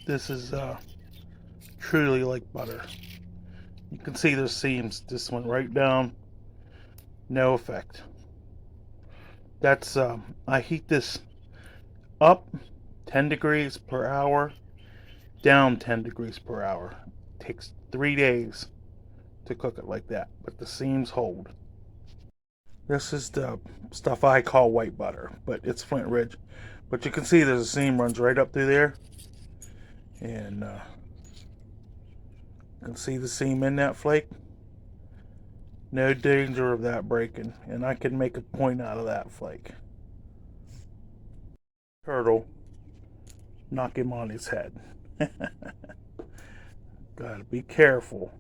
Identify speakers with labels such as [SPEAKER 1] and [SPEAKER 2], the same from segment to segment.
[SPEAKER 1] This is truly like butter. You can see the seams just went right down, no effect. That's I heat this up 10 degrees per hour, down 10 degrees per hour. It takes 3 days to cook it like that, but the seams hold. This is the stuff I call white butter, but it's Flintridge. But you can see there's a seam runs right up through there, and you can see the seam in that flake. No danger of that breaking, and I can make a point out of that flake. Turtle, knock him on his head. Gotta be careful.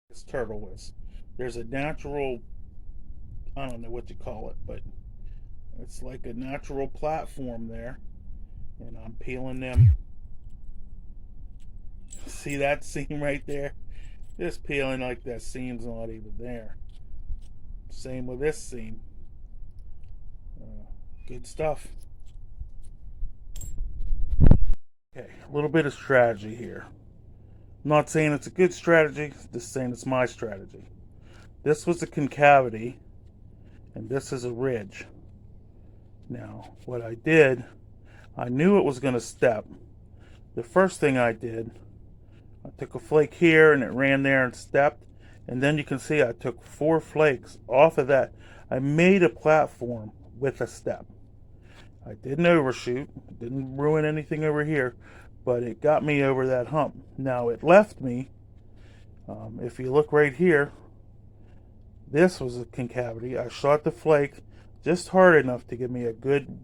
[SPEAKER 1] This turtle is. There's a natural, I don't know what you call it, but it's like a natural platform there, and I'm peeling them. See that seam right there? Just peeling like that seam's not even there. Same with this seam. Good stuff. Okay, a little bit of strategy here. I'm not saying it's a good strategy, just saying it's my strategy. This was a concavity, and this is a ridge. Now, what I did, I knew it was going to step. The first thing I did, I took a flake here and it ran there and stepped. And then you can see I took 4 flakes off of that. I made a platform with a step. I didn't overshoot, didn't ruin anything over here, but it got me over that hump. Now it left me, if you look right here, this was a concavity. I shot the flake just hard enough to give me a good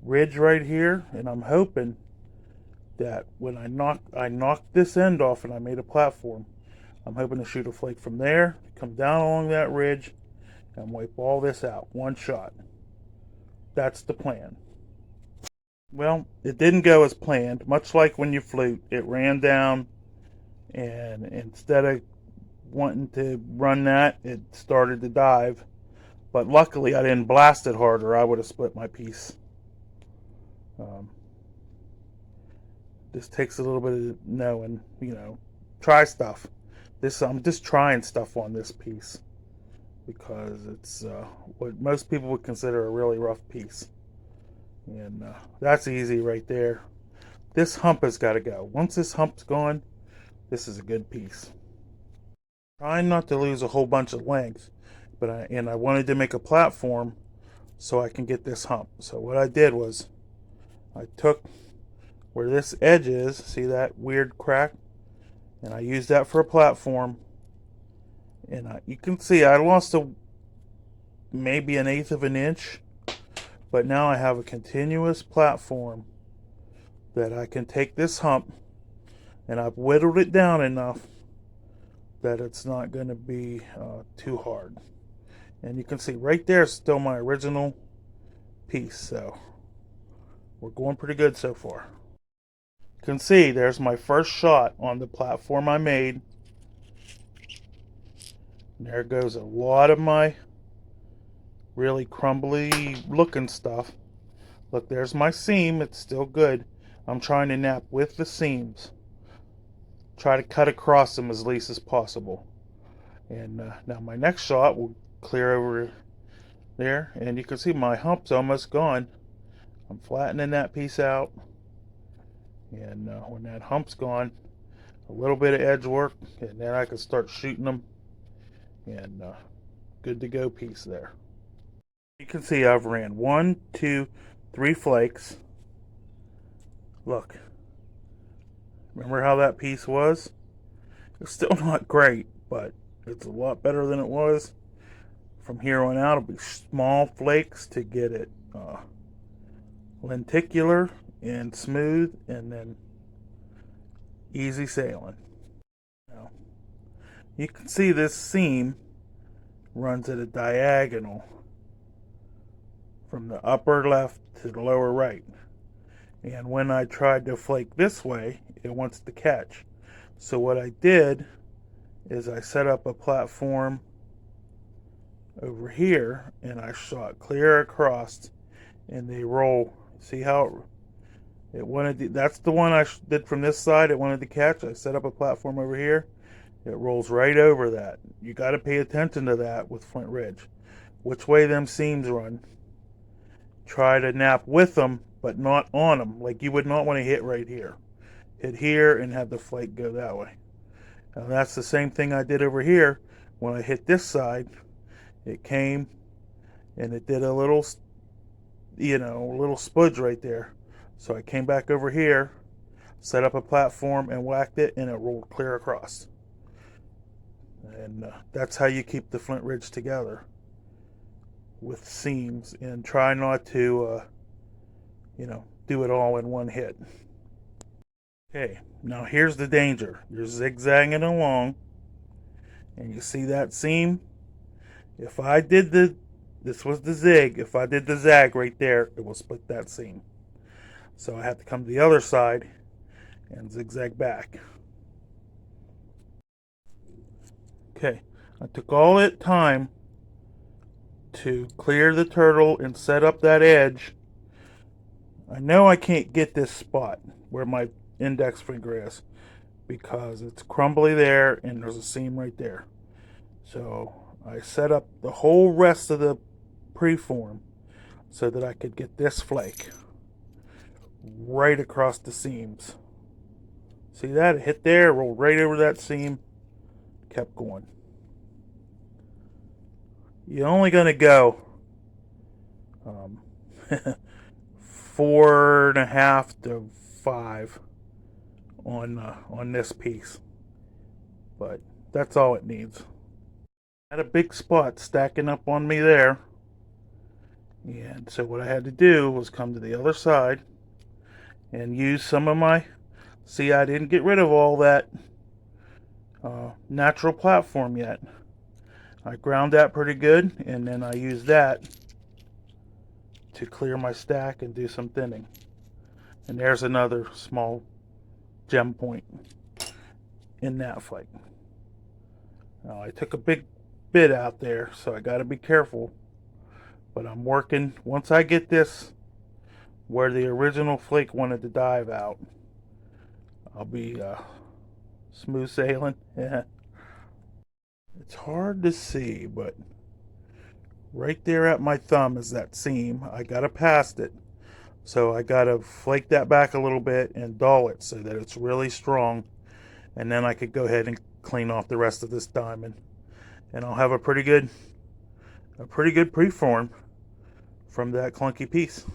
[SPEAKER 1] ridge right here, and I'm hoping that when I knocked this end off and I made a platform, I'm hoping to shoot a flake from there, come down along that ridge, and wipe all this out. One shot. That's the plan. Well, it didn't go as planned. Much like when you flute, it ran down, and instead of wanting to run that, it started to dive. But luckily, I didn't blast it harder. I would have split my piece. This takes a little bit of knowing, try stuff. I'm just trying stuff on this piece because it's what most people would consider a really rough piece. And that's easy right there. This hump has got to go. Once this hump's gone, this is a good piece. Trying not to lose a whole bunch of length, but I wanted to make a platform so I can get this hump. So what I did was I took where this edge is, see that weird crack, and I used that for a platform. And you can see I lost maybe 1/8 of an inch, but now I have a continuous platform that I can take this hump, and I've whittled it down enough that it's not going to be too hard. And you can see right there is still my original piece, so we're going pretty good so far. You can see there's my first shot on the platform I made. And there goes a lot of my really crumbly looking stuff. Look, there's my seam. It's still good. I'm trying to knap with the seams. Try to cut across them as least as possible. And now my next shot will clear over there. And you can see my hump's almost gone. I'm flattening that piece out. And when that hump's gone, a little bit of edge work, and then I can start shooting them. And good to go piece there. You can see I've ran 1, 2, 3 flakes. Look. Remember how that piece was? It's still not great, but it's a lot better than it was. From here on out, it'll be small flakes to get it lenticular and smooth, and then easy sailing. Now, you can see this seam runs at a diagonal from the upper left to the lower right. And when I tried to flake this way, it wants to catch. So what I did is I set up a platform over here, and I shot clear across, and they roll. See how It wanted to, that's the one I did from this side. It wanted to catch. I set up a platform over here. It rolls right over that. You got to pay attention to that with Flintridge. Which way them seams run. Try to nap with them, but not on them. Like you would not want to hit right here. Hit here and have the flake go that way. Now that's the same thing I did over here. When I hit this side, it came and it did a little, little spudge right there. So I came back over here, set up a platform and whacked it, and it rolled clear across. And that's how you keep the Flintridge together with seams, and try not to, do it all in one hit. Okay, now here's the danger. You're zigzagging along, and you see that seam? If I did this was the zig. If I did the zag right there, it will split that seam. So I have to come to the other side and zigzag back. Okay, I took all that time to clear the turtle and set up that edge. I know I can't get this spot where my index finger is because it's crumbly there and there's a seam right there. So I set up the whole rest of the preform so that I could get this flake right across the seams. See that? It hit there, rolled right over that seam, kept going. You're only going to go 4.5 to 5 on this piece, but that's all it needs. Had a big spot stacking up on me there, and so what I had to do was come to the other side and use some of my, see, I didn't get rid of all that natural platform yet. I ground that pretty good, and then I used that to clear my stack and do some thinning. And there's another small gem point in that flake. Now I took a big bit out there, so I got to be careful. But I'm working, once I get this where the original flake wanted to dive out, I'll be smooth sailing. Yeah. It's hard to see, but right there at my thumb is that seam. I got to past it. So I got to flake that back a little bit and dull it so that it's really strong. And then I could go ahead and clean off the rest of this diamond. And I'll have a pretty good preform from that clunky piece.